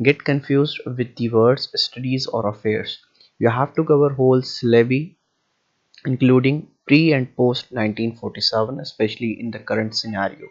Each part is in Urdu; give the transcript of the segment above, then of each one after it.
get confused with the words studies or affairs. You have to cover whole syllabi including pre and post 1947 especially in the current scenario.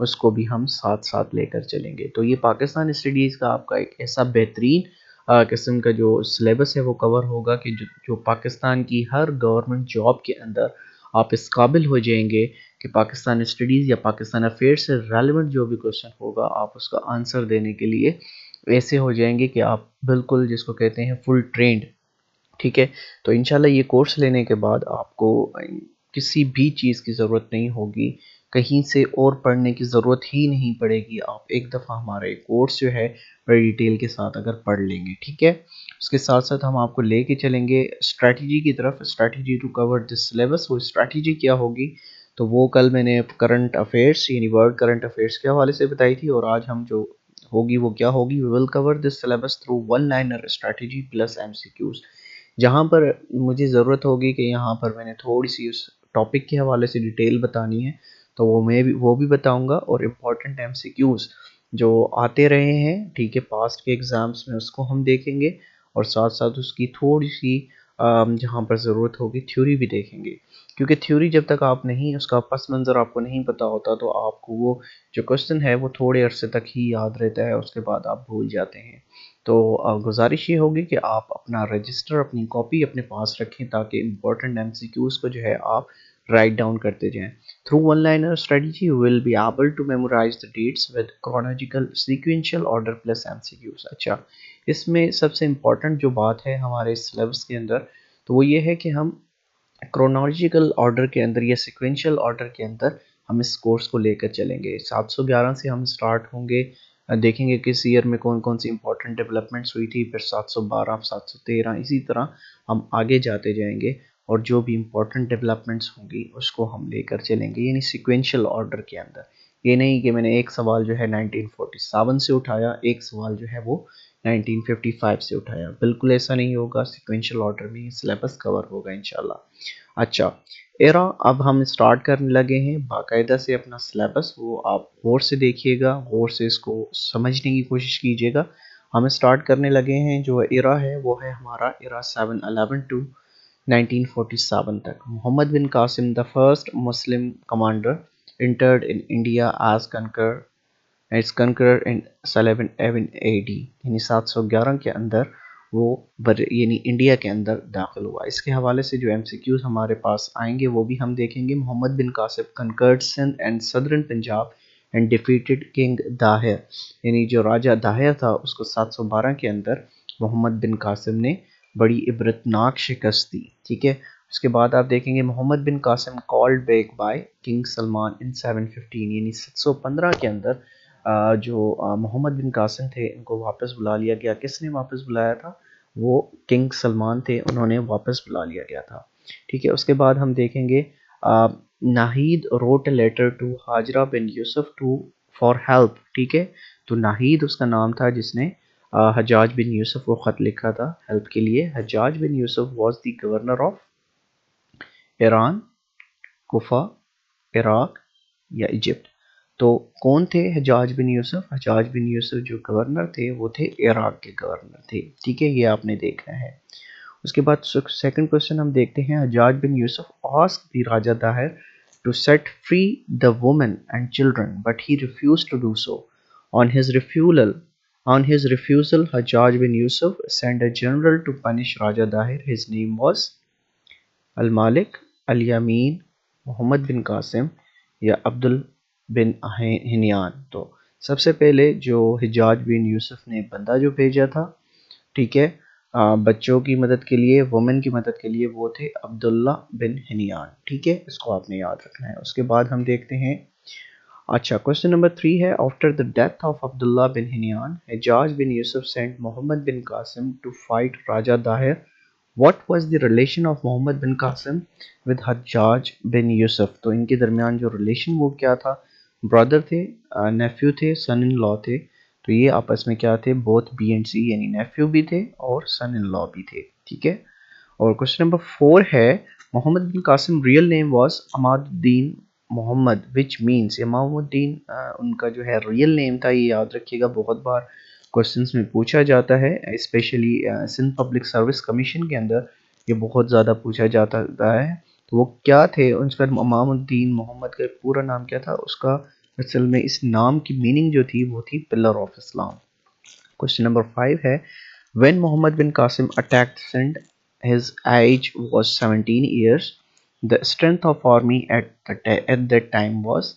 اس کو بھی ہم ساتھ ساتھ لے کر چلیں گے. تو یہ پاکستان اسٹڈیز کا آپ کا ایک ایسا بہترین قسم کا جو سلیبس ہے وہ کور ہوگا کہ جو پاکستان کی ہر گورنمنٹ جاب کے اندر آپ اس قابل ہو جائیں گے کہ پاکستان اسٹڈیز یا پاکستان افیئر سے ریلیونٹ جو بھی کوشچن ہوگا آپ اس کا آنسر دینے کے لیے ایسے ہو جائیں گے کہ آپ بالکل جس کو کہتے ہیں فل ٹرینڈ. ٹھیک ہے. تو انشاءاللہ یہ کورس لینے کے بعد آپ کو کسی بھی چیز کی ضرورت نہیں ہوگی، کہیں سے اور پڑھنے کی ضرورت ہی نہیں پڑے گی. آپ ایک دفعہ ہمارا ایک کورس جو ہے بڑی ڈیٹیل کے ساتھ اگر پڑھ لیں گے. ٹھیک ہے. اس کے ساتھ ساتھ ہم آپ کو لے کے چلیں گے اسٹریٹجی کی طرف. Strategy to cover this syllabus. وہ اسٹریٹجی کیا ہوگی تو وہ کل میں نے کرنٹ افیئرس یعنی ورلڈ کرنٹ افیئرس کے حوالے سے بتائی تھی، اور آج ہم جو ہوگی وہ کیا ہوگی، we will cover this syllabus through one liner strategy plus MCQs. جہاں پر مجھے ضرورت ہوگی کہ یہاں پر میں نے تھوڑی سی اس ٹاپک کے حوالے سے ڈیٹیل بتانی ہے تو وہ بھی بتاؤں گا، اور امپورٹنٹ MCQs جو آتے رہے ہیں ٹھیک ہے پاسٹ کے ایگزامس میں اس کو ہم دیکھیں گے، اور ساتھ ساتھ اس کی تھوڑی سی جہاں پر ضرورت ہوگی تھیوری بھی دیکھیں گے، کیونکہ تھیوری جب تک آپ نہیں اس کا پس منظر آپ کو نہیں پتا ہوتا تو آپ کو وہ جو کوشچن ہے وہ تھوڑے عرصے تک ہی یاد رہتا ہے، اس کے بعد آپ بھول جاتے ہیں. تو گزارش یہ ہوگی کہ آپ اپنا رجسٹر اپنی کاپی اپنے پاس رکھیں تاکہ امپورٹنٹ MCQs کو جو ہے آپ رائٹ ڈاؤن کرتے جائیں. Through one liner strategy you will be able to memorize the dates with chronological sequential order plus MCQs. اچھا، اس میں سب سے امپورٹنٹ جو بات ہے ہمارے سلیبس کے اندر تو وہ یہ ہے کہ ہم کرونالوجیکل آرڈر کے اندر یا سیکوینشل آرڈر کے اندر ہم اس کورس کو لے کر چلیں گے. 711 سے ہم سٹارٹ ہوں گے، دیکھیں گے کس ایئر میں کون کون سی امپورٹنٹ ڈیولپمنٹس ہوئی تھی، پھر 712 713 اسی طرح ہم آگے جاتے جائیں گے، اور جو بھی امپورٹنٹ ڈیولپمنٹس ہوں گی اس کو ہم لے کر چلیں گے، یعنی سیکوینشل آرڈر کے اندر. یہ نہیں کہ میں نے ایک سوال جو ہے 1947 سے اٹھایا، ایک سوال جو ہے وہ 1955 سے اٹھایا، بالکل ایسا نہیں ہوگا. سیکوینشل آرڈر میں یہ سلیبس کور ہوگا انشاءاللہ. اچھا ایرا، اب ہم سٹارٹ کرنے لگے ہیں باقاعدہ سے اپنا سلیبس، وہ آپ غور سے دیکھیے گا، غور سے اس کو سمجھنے کی کوشش کیجیے گا. ہم سٹارٹ کرنے لگے ہیں، جو ایرا ہے وہ ہے ہمارا ایرا 711 ٹو 1947 تک. محمد بن Qasim the first Muslim commander entered in India as conqueror in 1111 AD، یعنی 711 کے اندر وہ یعنی انڈیا کے اندر داخل ہوا. اس کے حوالے سے جو MCQs ہمارے پاس آئیں گے وہ بھی ہم دیکھیں گے. محمد بن Qasim conquered Sindh and southern Punjab and defeated King Dahir، یعنی جو راجہ داہر تھا اس کو 712 کے اندر محمد بن قاسم نے بڑی عبرتناک شکست دی. ٹھیک ہے. اس کے بعد آپ دیکھیں گے محمد بن Qasim called back by King Salman in 715، یعنی 715 کے اندر جو محمد بن قاسم تھے ان کو واپس بلا لیا گیا. کس نے واپس بلایا تھا؟ وہ کنگ سلمان تھے، انہوں نے واپس بلا لیا گیا تھا. ٹھیک ہے. اس کے بعد ہم دیکھیں گے Nahid wrote a letter to Hajra bin Yusuf for help. ٹھیک ہے. تو ناہید اس کا نام تھا جس نے حجاج بن یوسف کو خط لکھا تھا ہیلپ کے لیے. Hajjaj bin Yusuf was the governor of Iran, Kufa, Iraq یا ایجپٹ. تو کون تھے حجاج بن یوسف؟ حجاج بن یوسف جو گورنر تھے وہ تھے عراق کے گورنر تھے. ٹھیک ہے. یہ آپ نے دیکھنا ہے. اس کے بعد سیکنڈ کوشچن ہم دیکھتے ہیں. Hajjaj bin Yusuf asked the Raja Dahir to set free the women and children but he refused to do so. On his refusal Hajjaj bin Yusuf sent a general to punish Raja Dahir. His name was Al-Malik, Al-Yamin, محمد بن قاسم یا عبد بن ہنیان. تو سب سے پہلے جو حجاج بن یوسف نے بندہ جو بھیجا تھا ٹھیک ہے بچوں کی مدد کے لیے، وومن کی مدد کے لیے، وہ تھے عبداللہ بن ہنیان. ٹھیک ہے. اس کو آپ نے یاد رکھنا ہے. اس کے بعد ہم دیکھتے ہیں. اچھا کوشچن نمبر 3 ہے. After the death of Abdullah bin Hanian Hajjaj bin Yusuf sent Muhammad bin Qasim to fight Raja Dahir. What was the relation of Muhammad bin Qasim with Hajjaj bin Yusuf? تو ان کے درمیان جو ریلیشن وہ کیا تھا؟ برادر تھے، نیفیو تھے، سن ان لا تھے. تو یہ آپس میں کیا تھے؟ بوتھ بی اینڈ سی، یعنی نیفیو بھی تھے اور سن ان لا بھی تھے. ٹھیک ہے. اور کوشچن نمبر 4 ہے. محمد بن Qasim real name was Imad Uddin Muhammad which means, امام الدین ان کا جو ہے ریئل نیم تھا. یہ یاد رکھیے گا، بہت بار کوشچنس میں پوچھا جاتا ہے، specially Sindh public service commission کے اندر یہ بہت زیادہ پوچھا جاتا ہے. تو وہ کیا تھے؟ اس کا امام الدین محمد کا پورا نام کیا تھا؟ اس کا اصل میں اس نام کی میننگ جو تھی وہ تھی pillar of Islam. Question number 5 ہے when Muhammad bin Qasim attacked Sindh his age was 17 years. The strength of army at that time was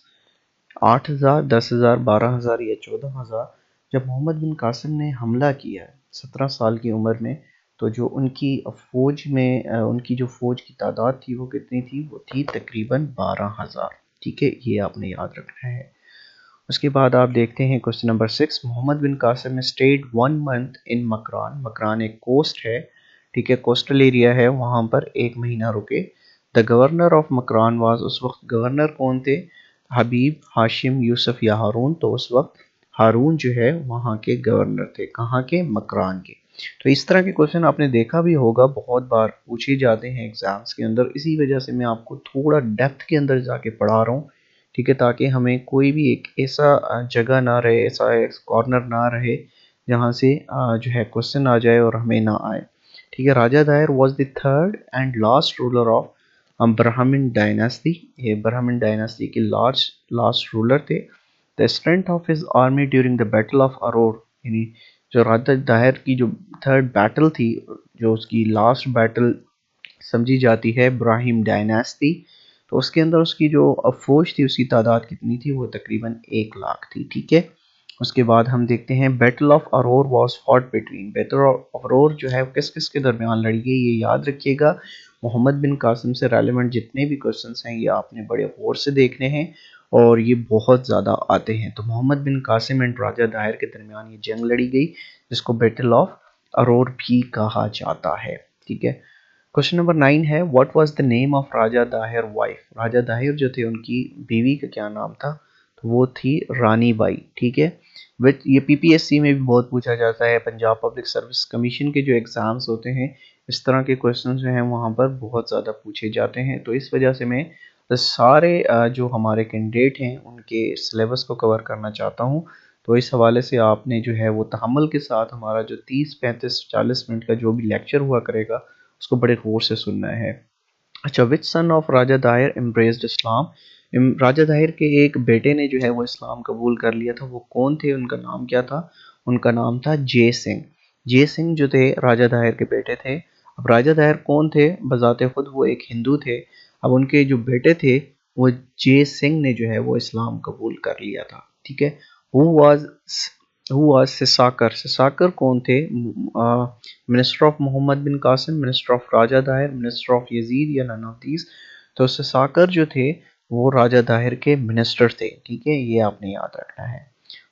8,000 10,000 12,000 یا 14,000. جب محمد بن قاسم نے حملہ کیا 17 سال کی عمر میں تو جو ان کی فوج میں ان کی جو فوج کی تعداد تھی وہ کتنی تھی؟ وہ تھی تقریباً 12,000. ٹھیک ہے، یہ آپ نے یاد رکھنا ہے. اس کے بعد آپ دیکھتے ہیں کوسچن نمبر 6 محمد بن قاسم اسٹیڈ 1 month ان مکران. مکران ایک کوسٹ ہے، ٹھیک ہے، کوسٹل ایریا ہے، وہاں پر 1 مہینہ رکے. دا گورنر آف مکران واز، اس وقت گورنر کون تھے؟ حبیب ہاشم یوسف یا ہارون. تو اس وقت ہارون جو ہے وہاں کے گورنر تھے. کہاں کے؟ مکران کے. تو اس طرح کے کوشچن آپ نے دیکھا بھی ہوگا، بہت بار پوچھے جاتے ہیں ایگزامس کے اندر. اسی وجہ سے میں آپ کو تھوڑا ڈیپتھ کے اندر جا کے پڑھا رہا ہوں، ٹھیک ہے، تاکہ ہمیں کوئی بھی ایک ایسا جگہ نہ رہے، ایسا کارنر نہ رہے جہاں سے جو ہے کوشچن آ جائے اور ہمیں نہ آئے. ٹھیک ہے. Raja Dahir was the third and last ruler of Brahman dynasty. یہ برہمن ڈائناسٹی کے لاسٹ رولر تھے. The strength of his army during the battle of Aror, یعنی جو راجہ داہر کی جو تھرڈ بیٹل تھی، جو اس کی لاسٹ بیٹل سمجھی جاتی ہے براہیم ڈائناسٹی، تو اس کے اندر اس کی جو فوج تھی اس کی تعداد کتنی تھی؟ وہ تقریباً 1 لاکھ تھی. ٹھیک ہے. اس کے بعد ہم دیکھتے ہیں battle of Aror was fought between. Battle of Aror جو ہے کس کس کے درمیان لڑی گئی؟ یہ یاد رکھیے گا. محمد بن قاسم سے ریلیونٹ جتنے بھی کوشچنس ہیں یہ آپ نے بڑے غور سے دیکھنے ہیں اور یہ بہت زیادہ آتے ہیں. تو محمد بن قاسم اینڈ راجہ داہر کے درمیان یہ جنگ لڑی گئی جس کو بیٹل آف ارور بھی کہا جاتا ہے. ٹھیک ہے. کوشچن نمبر 9 ہے what was the name of Raja Dahir wife. Raja Dahir جو تھے ان کی بیوی کا کیا نام تھا؟ تو وہ تھی رانی بائی. ٹھیک ہے. یہ پی پی ایس سی میں بھی بہت پوچھا جاتا ہے، پنجاب پبلک سروس کمیشن کے جو ایگزامز ہوتے ہیں اس طرح کے کوشچنز جو ہیں وہاں پر بہت زیادہ پوچھے جاتے ہیں. تو اس وجہ سے میں سارے جو ہمارے کینڈیڈیٹ ہیں ان کے سلیبس کو کور کرنا چاہتا ہوں. تو اس حوالے سے آپ نے جو ہے وہ تحمل کے ساتھ ہمارا جو 30 35 40 منٹ کا جو بھی لیکچر ہوا کرے گا اس کو بڑے غور سے سننا ہے. اچھا، وچ سن آف راجہ داہر امبریسڈ اسلام. راجہ داہر کے ایک بیٹے نے جو ہے وہ اسلام قبول کر لیا تھا. وہ کون تھے؟ ان کا نام کیا تھا؟ ان کا نام تھا جے سنگھ. جے سنگھ جو تھے راجہ داہر کے بیٹے تھے. اب راجہ داہر کون تھے؟ بذات خود وہ ایک ہندو تھے. اب ان کے جو بیٹے تھے وہ جے سنگھ نے جو ہے وہ اسلام قبول کر لیا تھا. ٹھیک ہے. who was سساکر. سساکر کون تھے؟ Minister of Muhammad bin Qasim, minister of Raja Dahir, minister of Yazid یا نن آف دیز. تو سساکر جو تھے وہ راجہ داہر کے منسٹر تھے. ٹھیک ہے، یہ آپ نے یاد رکھنا ہے.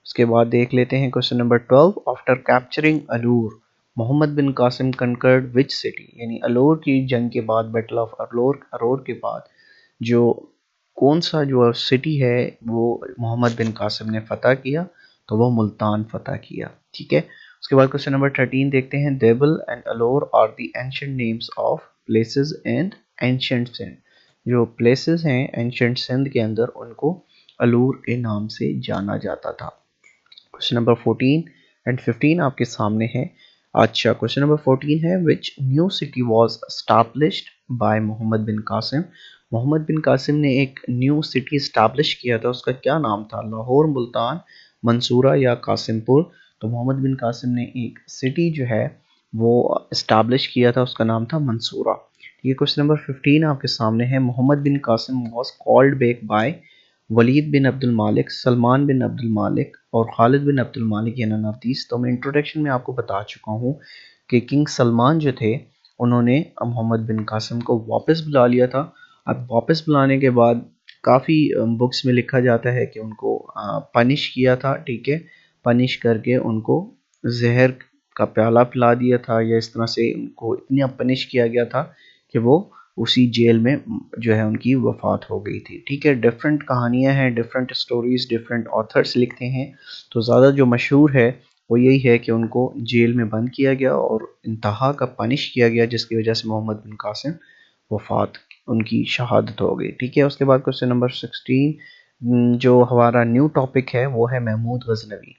اس کے بعد دیکھ لیتے ہیں question number 12 after capturing Alor Muhammad bin Qasim conquered which city. یعنی الور کی جنگ کے بعد، بیٹل آف ارور کے بعد جو کون سا جو سٹی ہے وہ محمد بن قاسم نے فتح کیا؟ تو وہ ملتان فتح کیا. ٹھیک ہے. اس کے بعد کوشچن نمبر 13 دیکھتے ہیں Debal and Alor are the ancient names of places and ancient Sindh. جو پلیسز ہیں اینشنٹ سندھ کے اندر ان کو الور کے نام سے جانا جاتا تھا. کوشچن نمبر 14 اینڈ 15 آپ کے سامنے ہے. اچھا، کوشچن نمبر 14 ہے which new city was established by Muhammad bin Qasim. Muhammad bin Qasim نے ایک نیو سٹی اسٹیبلش کیا تھا، اس کا کیا نام تھا؟ لاہور، ملتان، منصورہ یا قاسم پور. تو محمد بن قاسم نے ایک سٹی جو ہے وہ اسٹیبلش کیا تھا، اس کا نام تھا منصورہ. یہ کوشچن نمبر 15 آپ کے سامنے ہے. محمد بن Qasim was called back by Walid bin Abd al-Malik, Salman بن عبد المالک اور خالد بن عبد المالک یا نن آف دیز. تو میں انٹروڈکشن میں آپ کو بتا چکا ہوں کہ کنگ سلمان جو تھے انہوں نے محمد بن قاسم کو واپس بلا لیا تھا. اب واپس بلانے کے بعد کافی بکس میں لکھا جاتا ہے کہ ان کو پنش کیا تھا. ٹھیک ہے، پنش کر کے ان کو زہر کا پیالہ پلا دیا تھا یا اس طرح سے ان کو اتنا پنش کیا گیا تھا کہ وہ اسی جیل میں جو ہے ان کی وفات ہو گئی تھی. ٹھیک ہے. ڈفرینٹ کہانیاں ہیں، ڈفرینٹ سٹوریز، ڈفرینٹ آتھرس لکھتے ہیں. تو زیادہ جو مشہور ہے وہ یہی ہے کہ ان کو جیل میں بند کیا گیا اور انتہا کا پنش کیا گیا جس کی وجہ سے محمد بن قاسم وفات، ان کی شہادت ہو گئی. ٹھیک ہے. اس کے بعد کوشچن نمبر 16 جو ہمارا نیو ٹاپک ہے وہ ہے محمود غزنوی.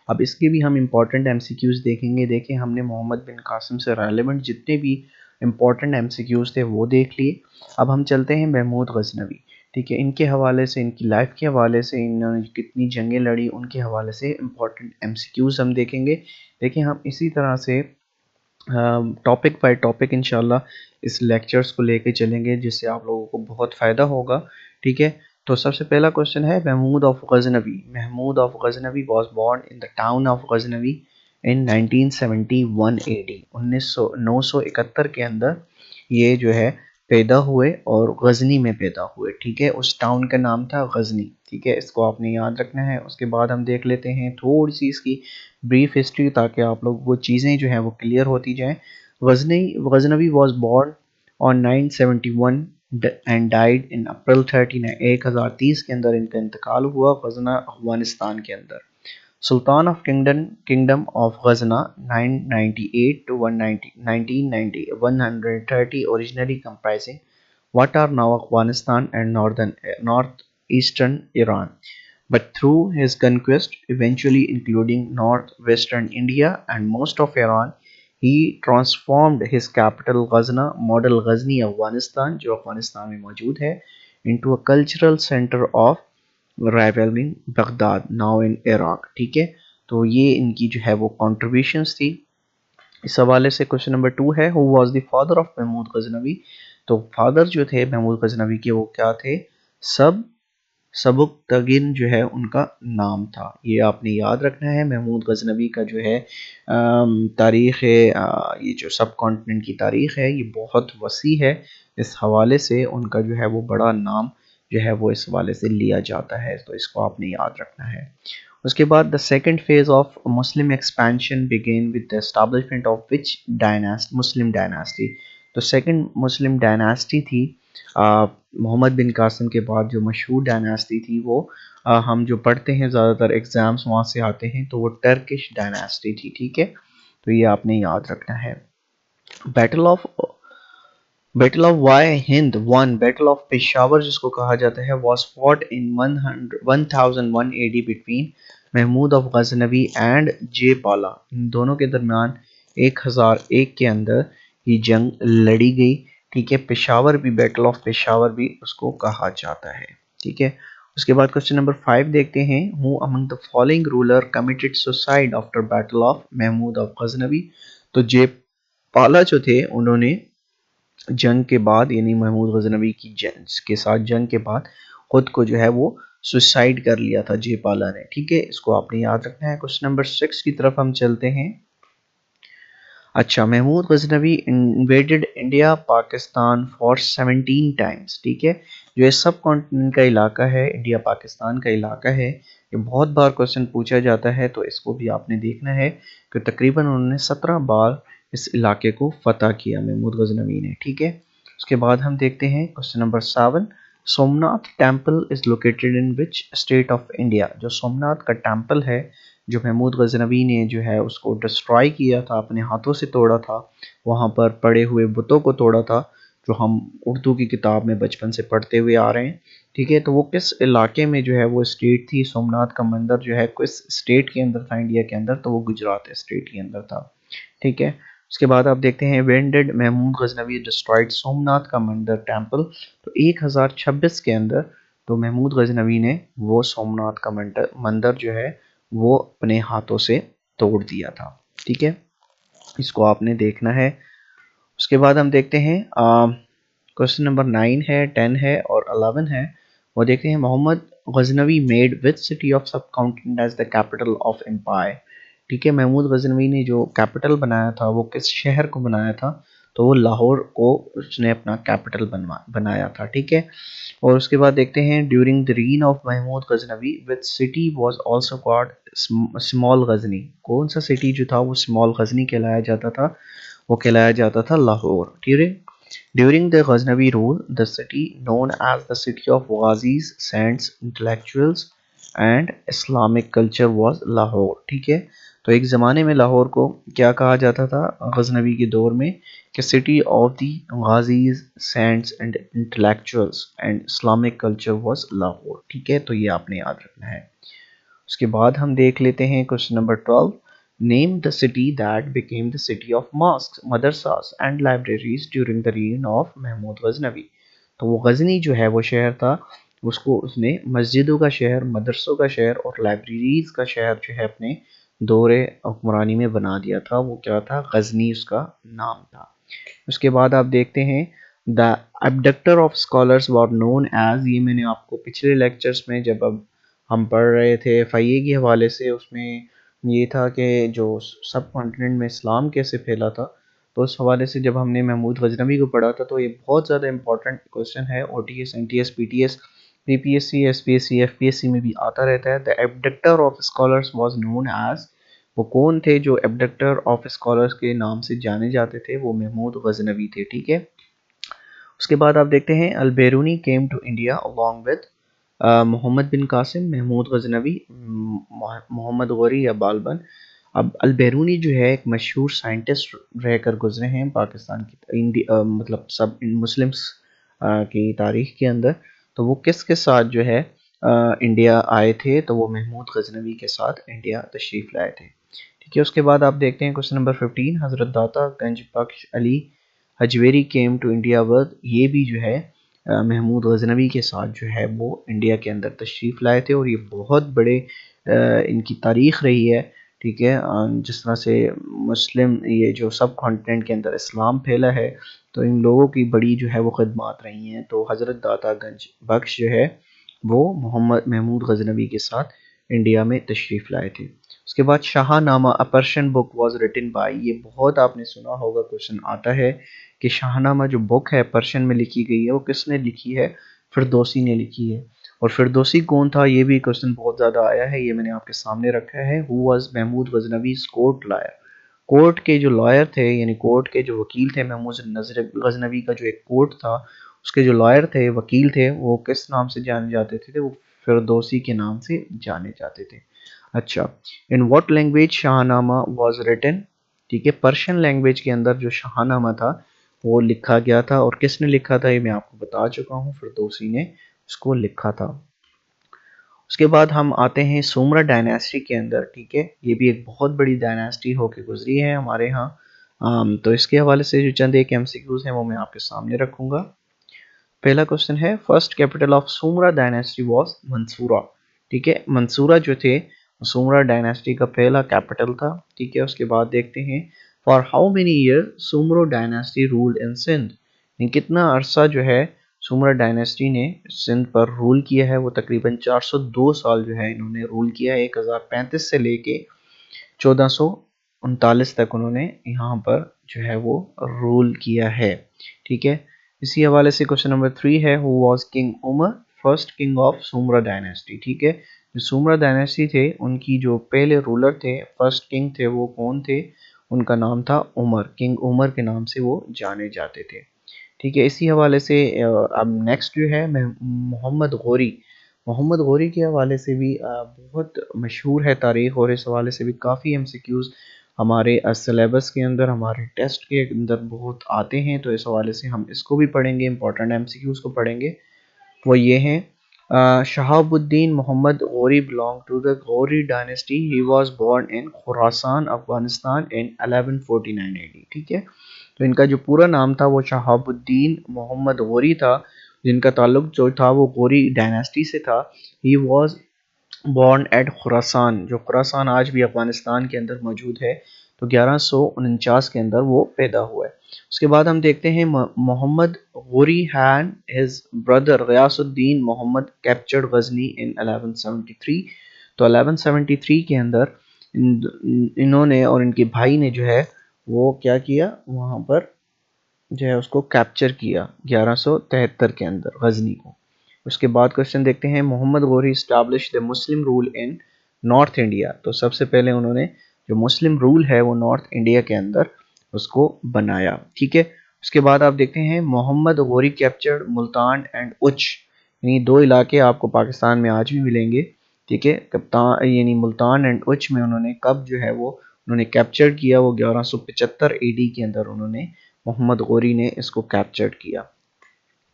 اب اس کے بھی ہم امپورٹنٹ ایم سی کیوز دیکھیں گے. دیکھیں ہم نے محمد بن قاسم سے ریلیونٹ جتنے بھی امپورٹنٹ ایم سی کیوز تھے وہ دیکھ لیے. اب ہم چلتے ہیں محمود غزنوی. ٹھیک ہے، ان کے حوالے سے، ان کی لائف کے حوالے سے، انہوں نے کتنی جنگیں لڑی ان کے حوالے سے امپورٹنٹ ایم سی کیوز ہم دیکھیں گے. دیکھیں ہم اسی طرح سے ٹاپک بائی ٹاپک انشاءاللہ اس لیکچرز کو لے کے چلیں گے، جس سے آپ لوگوں کو بہت فائدہ ہوگا. ٹھیک ہے، تو سب سے پہلا کوشچن ہے Mahmud of Ghaznavi. Mahmud of Ghaznavi was born in the town of Ghaznavi in 1971 A D. 971 کے اندر یہ جو ہے پیدا ہوئے اور غزنی میں پیدا ہوئے. ٹھیک ہے، اس ٹاؤن کا نام تھا غزنی. ٹھیک ہے، اس کو آپ نے یاد رکھنا ہے. اس کے بعد ہم دیکھ لیتے ہیں تھوڑی سی اس کی بریف ہسٹری، تاکہ آپ لوگوں کو چیزیں جو ہیں وہ کلیئر ہوتی جائیں. Ghaznavi was born on 971 and died in April 39. 1030 کے اندر ان کا انتقال ہوا غزنہ افغانستان کے اندر. سلطان of kingdom of غزنہ 998 to 1990. 130 originally comprising what are now Afghanistan and northeastern Iran, but through his conquest, eventually including northwestern India and most of Iran, he transformed his capital Ghazna, model Ghazni Afghanistan جو افغانستان میں موجود ہے, into a cultural center of rivaling Baghdad now in Iraq. ٹھیک ہے، تو یہ ان کی جو ہے وہ کنٹریبیوشنز تھی. اس حوالے سے کوشچن نمبر 2 ہے who was the father of Mahmud Ghaznavi. تو فادر جو تھے محمود غزنوی کے وہ کیا تھے؟ سبکتگین جو ہے ان کا نام تھا. یہ آپ نے یاد رکھنا ہے. محمود غزنوی کا جو ہے تاریخ یہ جو سب کانٹیننٹ کی تاریخ ہے یہ بہت وسیع ہے. اس حوالے سے ان کا جو ہے وہ بڑا نام جو ہے وہ اس حوالے سے لیا جاتا ہے، تو اس کو آپ نے یاد رکھنا ہے. اس کے بعد the second phase of Muslim expansion began with the establishment of which Muslim dynasty. تو سیکنڈ مسلم ڈائناسٹی تھی محمد بن قاسم کے بعد جو مشہور ڈائناسٹی تھی وہ ہم جو پڑھتے ہیں زیادہ تر ایگزامس وہاں سے آتے ہیں، تو وہ ٹرکش ڈائناسٹی تھی. ٹھیک ہے، تو یہ آپ نے یاد رکھنا ہے. Battle of Waihind 1. Battle of Peshawar جس کو کہا جاتا ہے was fought in 1001 AD between Mahmud of Ghaznavi and Jayapala. ان دونوں کے درمیان 1001 کے اندر یہ جنگ لڑی گئی. ٹھیک ہے، پشاور بھی، بیٹل آف پشاور بھی اس کو کہا جاتا ہے. ٹھیک ہے، اس کے بعد کوسچن نمبر 5 دیکھتے ہیں who among the following ruler committed suicide after battle of Mahmud of Ghaznavi. تو جے پالا جو تھے انہوں نے جنگ کے بعد، یعنی محمود غزنوی کی کے ساتھ جنگ کے بعد خود کو جو ہے وہ سوسائڈ کر لیا تھا جے پالا نے. ٹھیک ہے، اس کو آپ نے یاد رکھنا ہے. کوسچن نمبر 6 کی طرف ہم چلتے ہیں. اچھا، Mahmud Ghaznavi invaded India Pakistan for 17 times. ٹھیک ہے، جو اس سب کانٹیننٹ کا علاقہ ہے، انڈیا پاکستان کا علاقہ ہے، یہ بہت بار کوسچن پوچھا جاتا ہے، تو اس کو بھی آپ نے دیکھنا ہے کہ تقریباً انہوں نے 17 بار اس علاقے کو فتح کیا محمود غزنوی نے. ٹھیک ہے، اس کے بعد ہم دیکھتے ہیں question number 7. Somnath temple is located in which state of India. جو سومناتھ کا ٹیمپل ہے جو محمود غزنوی نے جو ہے اس کو ڈسٹرائی کیا تھا، اپنے ہاتھوں سے توڑا تھا، وہاں پر پڑے ہوئے بتوں کو توڑا تھا، جو ہم اردو کی کتاب میں بچپن سے پڑھتے ہوئے آ رہے ہیں. ٹھیک ہے، تو وہ کس علاقے میں جو ہے وہ اسٹیٹ تھی؟ سومناتھ کا مندر جو ہے کس اسٹیٹ کے اندر تھا انڈیا کے اندر؟ تو وہ گجرات اسٹیٹ کے اندر تھا. ٹھیک ہے، اس کے بعد آپ دیکھتے ہیں when did Mahmood Ghaznavi destroyed Somnath کا مندر ٹیمپل. تو 1026 کے اندر تو محمود غزنوی نے وہ سومناتھ کا مندر جو ہے وہ اپنے ہاتھوں سے توڑ دیا تھا. ٹھیک ہے، اس کو آپ نے دیکھنا ہے. اس کے بعد ہم دیکھتے ہیں کوسچن نمبر 9 ہے، 10 ہے اور 11 ہے. وہ دیکھتے ہیں Muhammad Ghaznavi made which city of subcontinent as the capital of empire. ٹھیک ہے، محمود غزنوی نے جو کیپٹل بنایا تھا وہ کس شہر کو بنایا تھا؟ تو وہ لاہور کو اس نے اپنا کیپٹل بنایا تھا. ٹھیک ہے، اور اس کے بعد دیکھتے ہیں during the reign of Mahmud Ghaznavi which city was also called small Ghazni. کون سا سٹی جو تھا وہ اسمال غزنی کہلایا جاتا تھا؟ وہ کہلایا جاتا تھا لاہور. ٹھیک ہے، during the Ghaznavi rule, the city known as the city of Ghazis, saints, intellectuals and Islamic culture was Lahore. ٹھیک ہے، تو ایک زمانے میں لاہور کو کیا کہا جاتا تھا غزنوی کے دور میں؟ کہ city of the ghazis, saints and intellectuals and Islamic culture was Lahore. ٹھیک ہے، تو یہ آپ نے یاد رکھنا ہے. اس کے بعد ہم دیکھ لیتے ہیں question number 12. Name the city that became the city of mosques, madrasas and libraries during the reign of Mahmud Ghaznavi. تو وہ غزنی جو ہے وہ شہر تھا، اس کو اس نے مسجدوں کا شہر، مدرسوں کا شہر اور لائبریریز کا شہر جو ہے اپنے دور حکمرانی میں بنا دیا تھا. وہ کیا تھا؟ غزنی اس کا نام تھا. اس کے بعد آپ دیکھتے ہیں the abductor of scholars were known as. یہ میں نے آپ کو پچھلے لیکچرز میں جب اب ہم پڑھ رہے تھے FIA کے حوالے سے، اس میں یہ تھا کہ جو سب کانٹیننٹ میں اسلام کیسے پھیلا تھا، تو اس حوالے سے جب ہم نے محمود غزنوی کو پڑھا تھا تو یہ بہت زیادہ امپورٹنٹ کویشچن ہے. OTS NTS PTS PPSC SPSC FPSC میں بھی آتا رہتا ہے. The abductor of scholars was known as. وہ کون تھے جو abductor آف اسکالرس کے نام سے جانے جاتے تھے؟ وہ محمود غزنوی تھے. ٹھیک ہے. اس کے بعد آپ دیکھتے ہیں Albiruni came to India along with محمد بن قاسم، محمود غزنوی، محمد غوری یا بالبن. اب البیرونی جو ہے ایک مشہور سائنٹسٹ رہ کر گزرے ہیں پاکستان کی مطلب سب مسلمس کی تاریخ کے اندر. تو وہ کس کے ساتھ جو ہے انڈیا آئے تھے؟ تو وہ محمود غزنوی کے ساتھ انڈیا تشریف لائے تھے. ٹھیک ہے. اس کے بعد آپ دیکھتے ہیں کوسچن نمبر 15، حضرت داتا گنج بخش علی Hujwiri came to India with. یہ بھی جو ہے محمود غزنوی کے ساتھ جو ہے وہ انڈیا کے اندر تشریف لائے تھے، اور یہ بہت بڑے ان کی تاریخ رہی ہے. ٹھیک ہے. جس طرح سے مسلم یہ جو سب کانٹیننٹ کے اندر اسلام پھیلا ہے، تو ان لوگوں کی بڑی جو ہے وہ خدمات رہی ہیں. تو حضرت داتا گنج بخش جو ہے وہ محمود غزنوی کے ساتھ انڈیا میں تشریف لائے تھے. اس کے بعد شاہ نامہ A Persian book was written by. یہ بہت آپ نے سنا ہوگا، کوشچن آتا ہے کہ شاہ نامہ جو بک ہے پرشین میں لکھی گئی ہے، وہ کس نے لکھی ہے؟ فردوسی نے لکھی ہے. اور فردوسی کون تھا؟ یہ بھی کوشچن بہت زیادہ آیا ہے، یہ میں نے آپ کے سامنے رکھا ہے. Who was Mahmud Ghaznavi's court lawyer. Court کے جو لائر تھے، یعنی کورٹ کے جو وکیل تھے، محمود غزنوی کا جو ایک کورٹ تھا، اس کے جو لائر تھے، وکیل تھے، وہ کس نام سے جانے جاتے تھے؟ وہ فردوسی کے نام سے جانے جاتے تھے. اچھا. ان واٹ لینگویج شاہ نامہ واز ریٹن. ٹھیک ہے. پرشین لینگویج کے اندر جو شاہ نامہ تھا وہ لکھا گیا تھا. اور کس نے لکھا تھا؟ یہ میں آپ کو بتا چکا ہوں، فردوسی نے اس کو لکھا تھا. اس کے بعد ہم آتے ہیں سومرا ڈائناسٹی کے اندر. ٹھیک ہے. یہ بھی ایک بہت بڑی ڈائناسٹی ہو کے گزری ہے ہمارے ہاں. تو اس کے حوالے سے جو چند ایک MCQs ہیں وہ میں آپ کے سامنے رکھوں گا. پہلا کوشچن ہے first capital of Soomra dynasty was Mansura. ٹھیک ہے. منصورہ جو تھے سومرا ڈائناسٹی کا پہلا کیپٹل تھا. ٹھیک ہے. اس کے بعد دیکھتے ہیں for how many year Soomro dynasty ruled in Sindh. کتنا عرصہ جو ہے سومرا ڈائناسٹی نے سندھ پر رول کیا ہے؟ وہ تقریباً 402 سال جو ہے انہوں نے رول کیا ہے. 1035 سے لے کے 1439 تک انہوں نے یہاں پر جو ہے وہ رول کیا ہے. ٹھیک ہے. اسی حوالے سے کوشچن نمبر 3 ہے who was King Umar first king of Soomra dynasty. ٹھیک ہے. جو سومرا ڈائناسٹی تھے ان کی جو پہلے رولر تھے، فرسٹ کنگ تھے، وہ کون تھے؟ ان کا نام تھا عمر. کنگ عمر کے نام سے وہ جانے جاتے تھے. ٹھیک ہے. اسی حوالے سے اب نیکسٹ جو ہے محمد غوری. محمد غوری کے حوالے سے بھی بہت مشہور ہے تاریخ، اور اس حوالے سے بھی کافی MCQs ہمارے سلیبس کے اندر، ہمارے ٹیسٹ کے اندر بہت آتے ہیں. تو اس حوالے سے ہم اس کو بھی پڑھیں گے، امپورٹنٹ MCQs کو پڑھیں گے. وہ یہ ہیں شہاب الدین Muhammad Ghori belong to the Ghori dynasty. He was born in Khorasan Afghanistan in 1149 AD. ٹھیک ہے. تو ان کا جو پورا نام تھا وہ شہاب الدین محمد غوری تھا، جن کا تعلق جو تھا وہ غوری ڈائناسٹی سے تھا. He was born at خراسان، جو خراسان آج بھی افغانستان کے اندر موجود ہے. تو 1149 کے اندر وہ پیدا ہوا ہے. اس کے بعد ہم دیکھتے ہیں Muhammad Ghori had his brother Ghiyas Uddin Muhammad captured Ghazni in 1173. تو 1173 کے اندر انہوں نے اور ان کے بھائی نے جو ہے وہ کیا کیا؟ وہاں پر جو ہے اس کو کیپچر کیا 1173 کے اندر غزنی کو. اس کے بعد کوشچن دیکھتے ہیں Muhammad Ghori establish the Muslim rule in north India. تو سب سے پہلے انہوں نے جو مسلم رول ہے وہ نارتھ انڈیا کے اندر اس کو بنایا. ٹھیک ہے. اس کے بعد آپ دیکھتے ہیں محمد غوری کیپچرڈ ملتان اینڈ اچ. یعنی دو علاقے آپ کو پاکستان میں آج بھی ملیں گے. ٹھیک ہے. یعنی ملتان اینڈ اچ میں انہوں نے کب جو ہے وہ انہوں نے کیپچر کیا؟ وہ 1175 AD کے اندر انہوں نے محمد غوری نے اس کو کیپچر کیا.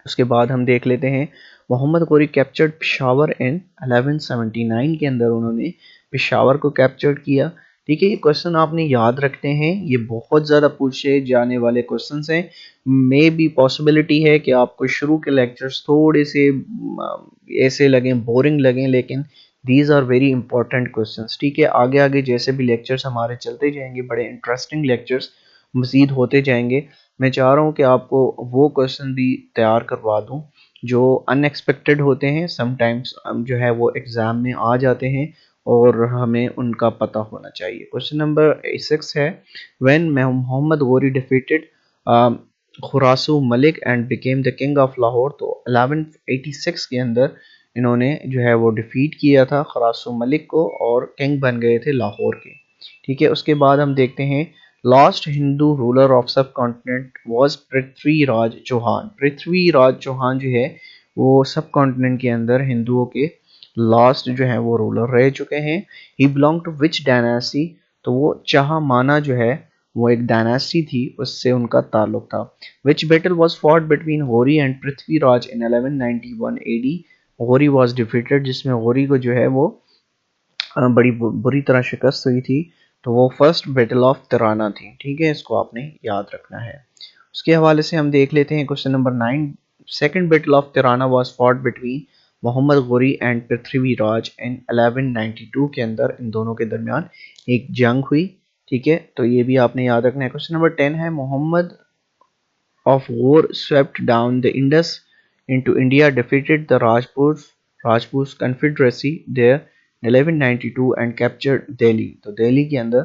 اس کے بعد ہم دیکھ لیتے ہیں محمد غوری کیپچرڈ پشاور ان 1179 کے اندر انہوں نے پشاور کو کیپچر کیا. ٹھیک ہے، یہ کوشچن آپ نے یاد رکھتے ہیں، یہ بہت زیادہ پوچھے جانے والے کوشچنس ہیں. مے بھی پاسبلٹی ہے کہ آپ کو شروع کے لیکچرز تھوڑے سے ایسے لگیں، بورنگ لگیں، لیکن these are very important questions. ٹھیک ہے، آگے آگے جیسے بھی لیکچرز ہمارے چلتے جائیں گے، بڑے انٹرسٹنگ لیکچرز مزید ہوتے جائیں گے. میں چاہ رہا ہوں کہ آپ کو وہ کوشچن بھی تیار کروا دوں جو ان ایکسپیکٹڈ ہوتے ہیں، سم ٹائمس جو ہے وہ ایگزام میں آ جاتے ہیں اور ہمیں ان کا پتہ ہونا چاہیے. کوشچن نمبر 6 ہے، وین محمد غوری ڈیفیٹڈ خراسو Malik and became the king of Lahore. تو 1186 کے اندر انہوں نے جو ہے وہ ڈیفیٹ کیا تھا خراسو ملک کو اور کنگ بن گئے تھے لاہور کے. ٹھیک ہے، اس کے بعد ہم دیکھتے ہیں last Hindu ruler of subcontinent was Prithvi Raj Chauhan. Prithvi Raj Chauhan جو ہے وہ سب کانٹیننٹ کے اندر ہندوؤں کے لاسٹ جو ہے وہ رولر رہ چکے ہیں. ہی بلانگ ٹو وچ ڈائناسٹی. تو وہ چاہ مانا جو ہے وہ ایک ڈائناسٹی تھی، اس سے ان کا تعلق تھا. Which battle was fought between Ghori and Prithvi Raj in 1191 AD. Ghori was defeated, جس میں غوری کو جو ہے وہ بڑی بری طرح شکست ہوئی تھی. تو وہ فرسٹ بیٹل آف ترانہ تھی. ٹھیک ہے، اس کو آپ نے یاد رکھنا ہے. اس کے حوالے سے ہم دیکھ لیتے ہیں question number 9. Second battle of Tarain was fought between Muhammad Ghori and Prithvi Raj in 1192 کے اندر ان دونوں کے درمیان ایک جنگ ہوئی. ٹھیک ہے، تو یہ بھی آپ نے یاد رکھنا ہے. کوشچن نمبر 10 ہے، محمد آف غور swept down the Indus into India, defeated the Rajputs Confederacy there in 1192 and captured Delhi. تو دہلی کے اندر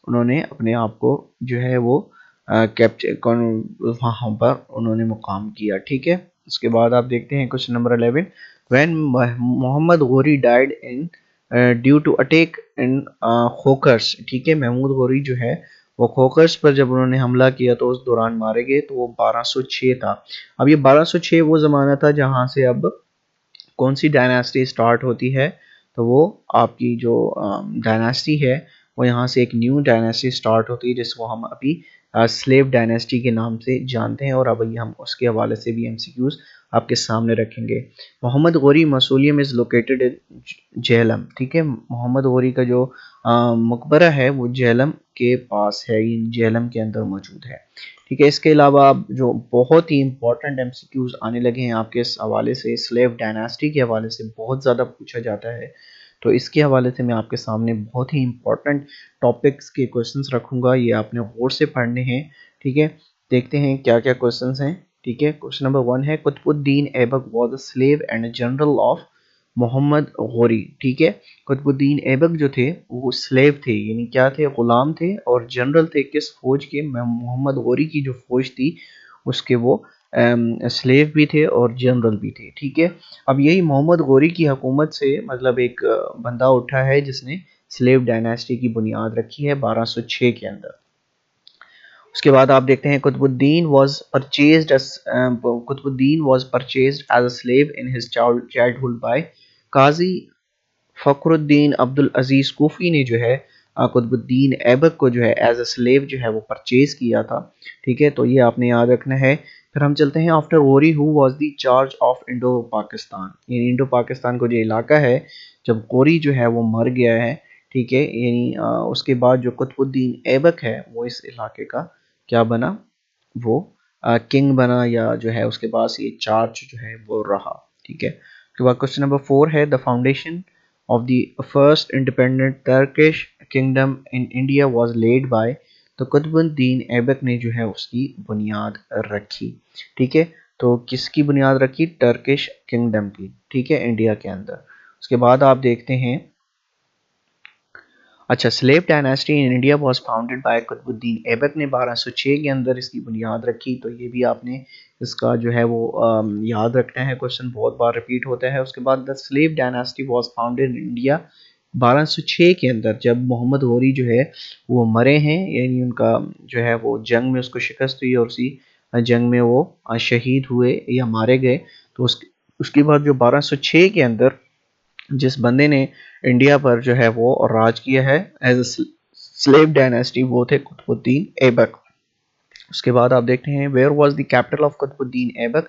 انہوں نے اپنے آپ کو جو ہے وہ وہاں پر انہوں نے مقام کیا. ٹھیک ہے، اس کے بعد آپ دیکھتے ہیں question number 11. when Muhammad Ghori died in due to attack in خوکرس. ٹھیک ہے، محمود غوری جو ہے وہ خوکرس پر جب انہوں نے حملہ کیا تو اس دوران مارے گئے. تو وہ 1206 تھا. اب یہ 1206 وہ زمانہ تھا جہاں سے اب کون سی ڈائناسٹی سٹارٹ ہوتی ہے. تو وہ آپ کی جو ڈائناسٹی ہے وہ یہاں سے ایک نیو ڈائناسٹی سٹارٹ ہوتی ہے جس کو ہم ابھی سلیو ڈائناسٹی کے نام سے جانتے ہیں، اور ابھی ہم اس کے حوالے سے بھی MCQs آپ کے سامنے رکھیں گے. Muhammad Ghori mausoleum is located in Jhelum. ٹھیک ہے، محمد غوری کا جو مقبرہ ہے وہ جہلم کے پاس ہے، جہلم کے اندر موجود ہے. ٹھیک ہے، اس کے علاوہ جو بہت ہی امپورٹنٹ MCQs آنے لگے ہیں آپ کے اس حوالے سے، سلیو ڈائناسٹی کے حوالے سے بہت زیادہ پوچھا جاتا ہے. تو اس کے حوالے سے میں آپ کے سامنے بہت ہی امپورٹنٹ ٹاپکس کے کوشچنس رکھوں گا، یہ آپ نے غور سے پڑھنے ہیں. ٹھیک ہے، دیکھتے ہیں کیا کیا کوشچنس ہیں. ٹھیک ہے، کوشچن نمبر 1 ہے، قطب الدین Aibak was a slave and general of Muhammad Ghori. ٹھیک ہے، قطب الدین ایبک جو تھے وہ سلیو تھے، یعنی کیا تھے، غلام تھے، اور جنرل تھے کس فوج کے، محمد غوری کی جو فوج تھی اس کے وہ سلیو بھی تھے اور جنرل بھی تھے. ٹھیک ہے، اب یہی محمد غوری کی حکومت سے مطلب ایک بندہ اٹھا ہے جس نے سلیو ڈائناسٹی کی بنیاد رکھی ہے 1206 کے اندر. اس کے بعد آپ دیکھتے ہیں Qutbuddin was purchased as a slave in his childhood by Qazi فخر الدین عبد العزیز کوفی نے جو ہے قطب الدین ایبک کو جو ہے ایز اے سلیو جو ہے وہ پرچیز کیا تھا. ٹھیک ہے، تو یہ آپ نے یاد رکھنا ہے. پھر ہم چلتے ہیں after Ghori who was the charge of Indo Pakistan. یعنی انڈو پاکستان کو جو علاقہ ہے جب غوری جو ہے وہ مر گیا ہے، ٹھیک ہے، یعنی اس کے بعد جو قطب الدین ایبک ہے وہ اس علاقے کا کیا بنا، وہ کنگ بنا، یا جو ہے اس کے پاس یہ چارج جو ہے وہ رہا. ٹھیک ہے، اس کے بعد کوشچن نمبر 4 ہے، the foundation of the first independent Turkish kingdom in India was laid by. تو قطب الدین ایبک نے جو ہے اس کی بنیاد رکھی. ٹھیک ہے، تو کس کی بنیاد رکھی، ٹرکش کنگڈم کی. ٹھیک ہے، انڈیا کے اندر. اس کے بعد آپ دیکھتے ہیں اچھا، slave dynasty in India was founded by Qutub الدین ایبک نے 1206 کے اندر اس کی بنیاد رکھی. تو یہ بھی آپ نے اس کا جو ہے وہ یاد رکھنا ہے، کوشچن بہت بار ریپیٹ ہوتا ہے. اس کے بعد the slave dynasty was founded in India 1206 کے اندر جب محمد غوری جو ہے وہ مرے ہیں، یعنی ان کا جو ہے وہ جنگ میں اس کو شکست ہوئی اور اسی جنگ میں وہ شہید ہوئے یا مارے گئے. تو اس کے بعد جو 1206 کے اندر جس بندے نے انڈیا پر جو ہے وہ راج کیا ہے ایز اے سلیو ڈائناسٹی، وہ تھے قطب الدین ایبک. اس کے بعد آپ دیکھتے ہیں where was the capital of Qutub Uddin Aibak.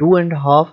2.5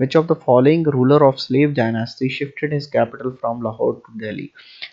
which of the following ruler of slave dynasty shifted his capital from Lahore to Delhi,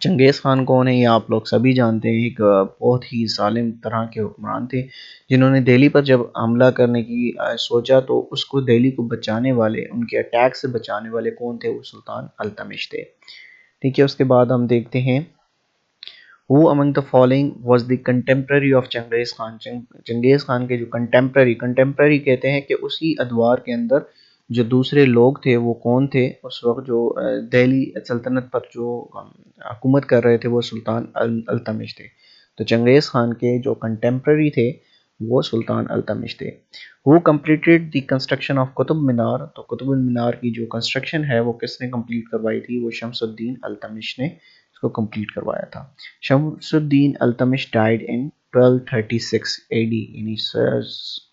چنگیز خان کون ہے یہ آپ لوگ سبھی جانتے ہیں، ایک بہت ہی ظالم طرح کے حکمران تھے جنہوں نے دہلی پر جب حملہ کرنے کی سوچا تو اس کو دہلی کو بچانے والے، ان کے اٹیک سے بچانے والے کون تھے؟ وہ سلطان التمش تھے، ٹھیک ہے۔ اس کے بعد ہم دیکھتے ہیں Who among the following was the contemporary of چنگیز خان؟ چنگیز خان کے جو کنٹمپرری کہتے ہیں کہ اسی ادوار کے اندر جو دوسرے لوگ تھے وہ کون تھے اس وقت جو دہلی سلطنت پر جو حکومت کر رہے تھے وہ سلطان التمش تھے۔ تو چنگیز خان کے جو کنٹمپرری تھے وہ سلطان التمش تھے۔ Who completed the construction of Qutub Minar? تو قطب مینار کی جو کنسٹرکشن ہے وہ کس نے کمپلیٹ کروائی تھی؟ وہ شمس الدین التمش نے اس کو کمپلیٹ کروایا تھا۔ شمس الدین التمش died in 1236 AD، یعنی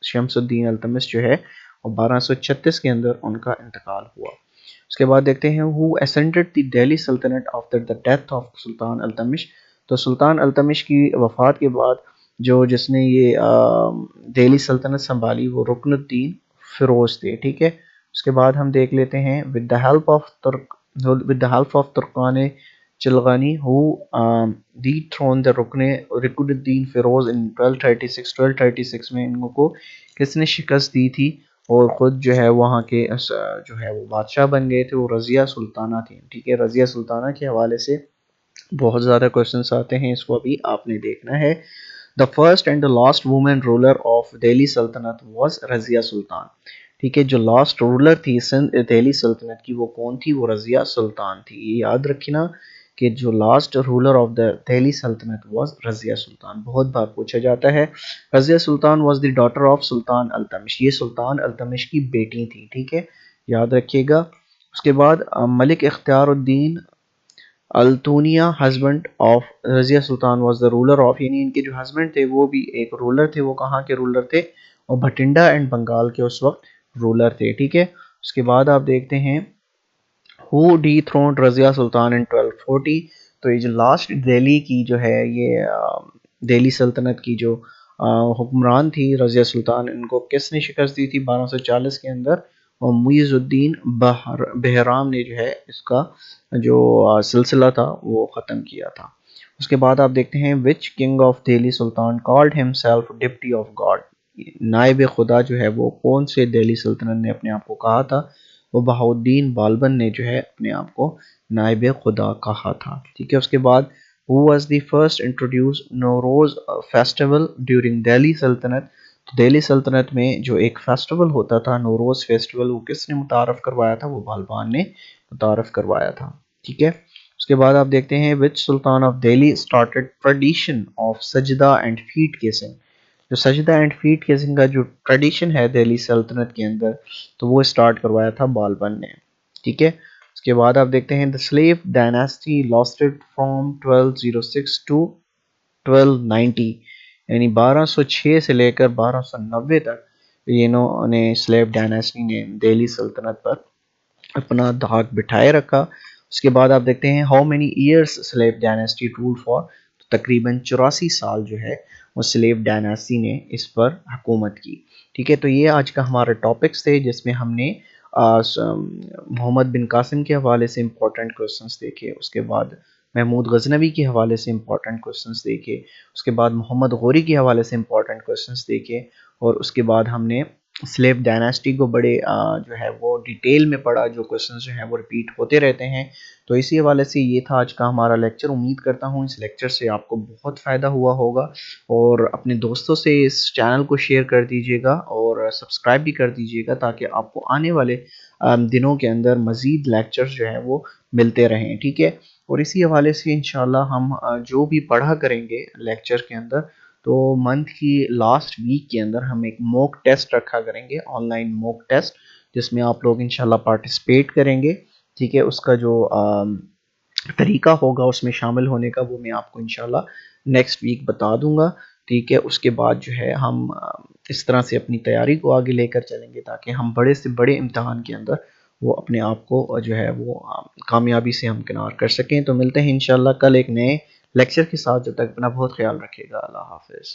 شمس الدین التمش جو ہے وہ 1236 کے اندر ان کا انتقال ہوا۔ اس کے بعد دیکھتے ہیں who ascended the Delhi Sultanate after the death of سلطان التمش؟ تو سلطان التمش کی وفات کے بعد جس نے یہ دہلی سلطنت سنبھالی وہ رکن الدین فیروز تھے، ٹھیک ہے۔ اس کے بعد ہم دیکھ لیتے ہیں with the help of Terken چلغانی who dethroned the رکن الدین فیروز in 1236 میں ان کو کس نے شکست دی تھی اور خود جو ہے وہاں کے جو ہے وہ بادشاہ بن گئے تھے؟ وہ رضیہ سلطانہ تھی، ٹھیک ہے۔ رضیہ سلطانہ کے حوالے سے بہت زیادہ کوشچنس آتے ہیں، اس کو ابھی آپ نے دیکھنا ہے۔ The first and the last woman ruler of Delhi سلطنت was رضیہ سلطان، ٹھیک ہے۔ جو لاسٹ رولر تھی دہلی سلطنت کی وہ کون تھی؟ وہ رضیہ سلطان تھی۔ یہ یاد رکھنا کہ جو last ruler of the Delhi سلطنت واز رضیہ سلطان، بہت بار پوچھا جاتا ہے۔ Razia Sultan was the daughter of سلطان التمش، یہ سلطان التمش کی بیٹی تھی، ٹھیک ہے، یاد رکھیے گا۔ اس کے بعد Malik Ikhtiyar ud-din Altunia husband of Razia Sultan was the ruler of, یعنی ان کے جو ہسبینڈ تھے وہ بھی ایک رولر تھے۔ وہ کہاں کے رولر تھے؟ اور بھٹنڈا اینڈ بنگال کے اس وقت رولر تھے، ٹھیک ہے۔ اس کے بعد آپ دیکھتے ہیں who dethroned Razia Sultan in 1240؟ تو یہ جو لاسٹ دہلی کی جو ہے یہ دہلی سلطنت کی جو حکمران تھی رضیہ سلطان، ان کو کس نے شکست دی تھی 1240 کے اندر؟ اور معیز الدین بہرام نے جو ہے اس کا جو سلسلہ تھا وہ ختم کیا تھا۔ اس کے بعد آپ دیکھتے ہیں which king of Delhi Sultan called himself deputy of God؟ نائب خدا جو ہے وہ کون سے دہلی سلطنت نے اپنے آپ کو کہا تھا؟ وہ بہاؤالدین بالبن نے جو ہے اپنے آپ کو نائب خدا کہا تھا، ٹھیک ہے۔ اس کے بعد who was the first introduced Nowruz festival during Delhi سلطنت؟ تو دہلی سلطنت میں جو ایک فیسٹیول ہوتا تھا نوروز فیسٹیول، وہ کس نے متعارف کروایا تھا؟ وہ بالبان نے متعارف کروایا تھا، ٹھیک ہے۔ اس کے بعد آپ دیکھتے ہیں which Sultan of Delhi started tradition of سجدہ اینڈ فیٹ کیسنگ؟ جو سجدہ اینڈ فیٹ کیسنگ کا جو ٹریڈیشن ہے دہلی سلطنت کے اندر تو وہ اسٹارٹ کروایا تھا بالبن نے، ٹھیک ہے۔ اس کے بعد آپ دیکھتے ہیں the slave dynasty lasted from 1206 to 1290، یعنی 1206 سے لے کر 1290 تک انہوں نے سلیو ڈائناسٹی نے دہلی سلطنت پر اپنا دھاک بٹھائے رکھا۔ اس کے بعد آپ دیکھتے ہیں how many years slave dynasty ruled for؟ تقریباً 84 سال جو ہے وہ سلیو ڈائناسٹی نے اس پر حکومت کی، ٹھیک ہے۔ تو یہ آج کا ہمارے ٹاپکس تھے جس میں ہم نے محمد بن قاسم کے حوالے سے امپورٹنٹ کوسچنس دیکھے، اس کے بعد محمود غزنوی کے حوالے سے امپورٹنٹ کوسچنس دیکھے، اس کے بعد محمد غوری کے حوالے سے امپورٹنٹ کوسچنس دیکھے، اور اس کے بعد ہم نے سلیو ڈائناسٹی کو بڑے جو ہے وہ ڈیٹیل میں پڑھا، جو کوسچنس جو ہیں وہ ریپیٹ ہوتے رہتے ہیں۔ تو اسی حوالے سے یہ تھا آج کا ہمارا لیکچر۔ امید کرتا ہوں اس لیکچر سے آپ کو بہت فائدہ ہوا ہوگا، اور اپنے دوستوں سے اس چینل کو شیئر کر دیجیے گا اور سبسکرائب بھی کر دیجیے گا تاکہ آپ کو آنے والے دنوں کے اندر مزید لیکچرز جو ہیں وہ ملتے رہیں، ٹھیک ہے۔ اور اسی حوالے سے انشاءاللہ ہم جو بھی پڑھا کریں گے لیکچر کے اندر تو منتھ کی لاسٹ ویک کے اندر ہم ایک موک ٹیسٹ رکھا کریں گے، آن لائن موک ٹیسٹ، جس میں آپ لوگ انشاءاللہ پارٹیسپیٹ کریں گے، ٹھیک ہے۔ اس کا جو طریقہ ہوگا اس میں شامل ہونے کا وہ میں آپ کو انشاءاللہ نیکسٹ ویک بتا دوں گا، ٹھیک ہے۔ اس کے بعد جو ہے ہم اس طرح سے اپنی تیاری کو آگے لے کر چلیں گے تاکہ ہم بڑے سے بڑے امتحان کے اندر وہ اپنے آپ کو جو ہے وہ کامیابی سے ہمکنار کر سکیں۔ تو ملتے ہیں انشاءاللہ کل ایک نئے لیکچر کے ساتھ، جب تک اپنا بہت خیال رکھیے گا۔ اللہ حافظ۔